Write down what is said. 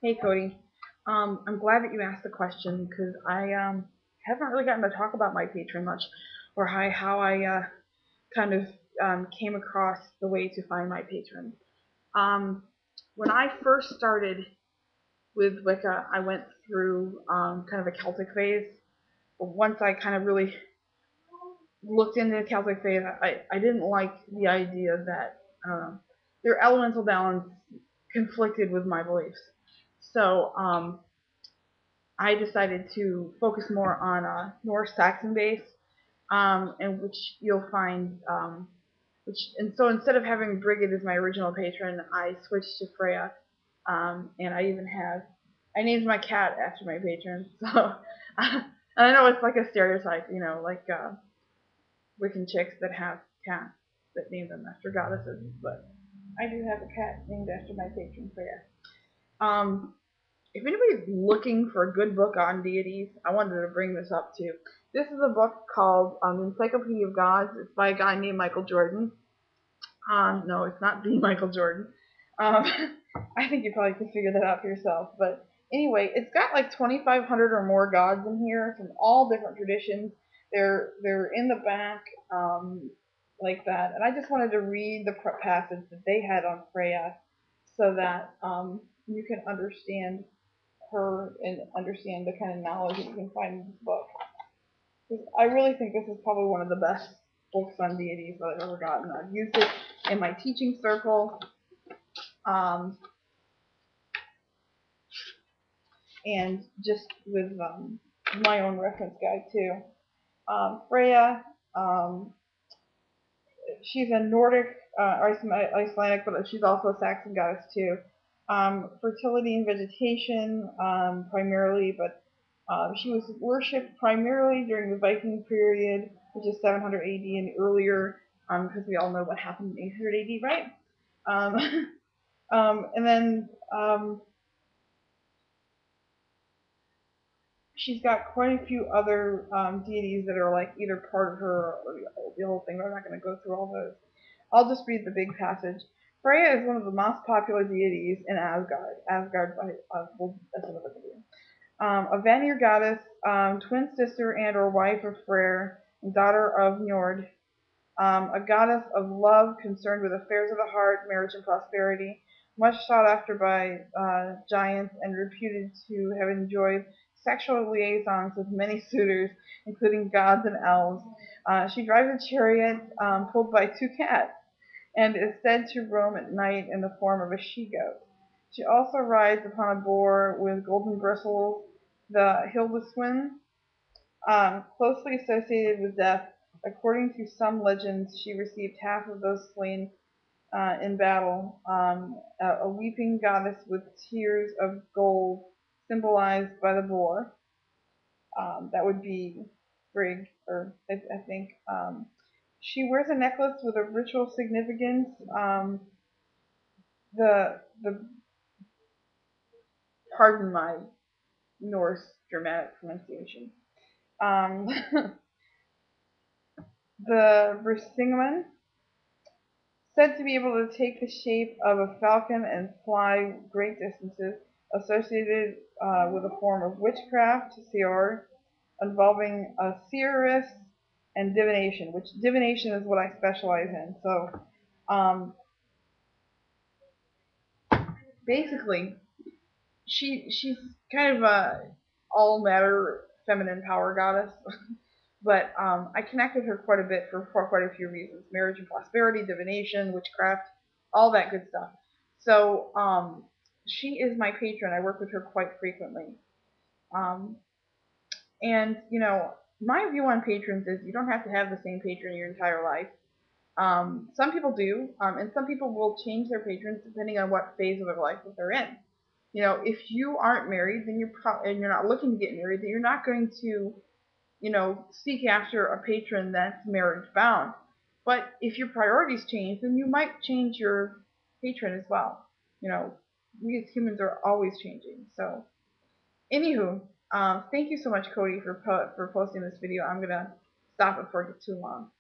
Hey Cody, I'm glad that you asked the question because I haven't really gotten to talk about my patron much, or how I kind of came across the way to find my patron. Um, when I first started with Wicca, I went through kind of a Celtic phase. But once I kind of really looked into the Celtic phase, I didn't like the idea that their elemental balance conflicted with my beliefs. So I decided to focus more on Norse Saxon base, in which you'll find, and so instead of having Brigid as my original patron, I switched to Freya, and I named my cat after my patron. So, and I know it's like a stereotype, like Wiccan chicks that have cats that name them after goddesses, but I do have a cat named after my patron, Freya. Um, if anybody's looking for a good book on deities, I wanted to bring this up too. This is a book called Encyclopedia of Gods. It's by a guy named Michael Jordan. No, it's not the Michael Jordan. Um, I think you probably could figure that out for yourself. But anyway, it's got like 2,500 or more gods in here from all different traditions. They're in the back like that, and I just wanted to read the passage that they had on Freya, so that you can understand her and understand the kind of knowledge that you can find in this book. Because I really think this is probably one of the best books on deities that I've ever gotten. I've used it in my teaching circle, um, and just with my own reference guide too. Freya, um, she's a Nordic, Icelandic, but she's also a Saxon goddess too. Fertility and vegetation, primarily, but she was worshipped primarily during the Viking period, which is 700 AD and earlier, because we all know what happened in 800 AD, right? Um, and then she's got quite a few other deities that are like either part of her or the whole thing, but I'm not going to go through all those. I'll just read the big passage. Freya is one of the most popular deities in Asgard. Asgard, well, that's another video. A Vanir goddess, twin sister and or wife of Freyr, and daughter of Njord. A goddess of love concerned with affairs of the heart, marriage, and prosperity, much sought after by giants and reputed to have enjoyed sexual liaisons with many suitors, including gods and elves. She drives a chariot pulled by two cats and is said to roam at night in the form of a she-goat. She also rides upon a boar with golden bristles, the Hildiswyn, closely associated with death. According to some legends, she received half of those slain in battle. A weeping goddess with tears of gold, symbolized by the boar. That would be Frigg, or I think. She wears a necklace with a ritual significance. The Pardon my Norse dramatic pronunciation. Um, the Brisingamen, said to be able to take the shape of a falcon and fly great distances, associated with a form of witchcraft, seer, involving a seeress and divination, which divination is what I specialize in. So basically, she's kind of a all matter feminine power goddess. But I connect with her quite a bit for quite a few reasons: marriage and prosperity, divination, witchcraft, all that good stuff. So she is my patron. I work with her quite frequently. Um, and my view on patrons is you don't have to have the same patron your entire life. Some people do, and some people will change their patrons depending on what phase of their life that they're in. If you aren't married, then and you're not looking to get married, then you're not going to seek after a patron that's marriage bound. But if your priorities change, then you might change your patron as well. We as humans are always changing. So, anywho, thank you so much, Cody, for posting this video. I'm gonna stop it before it gets too long.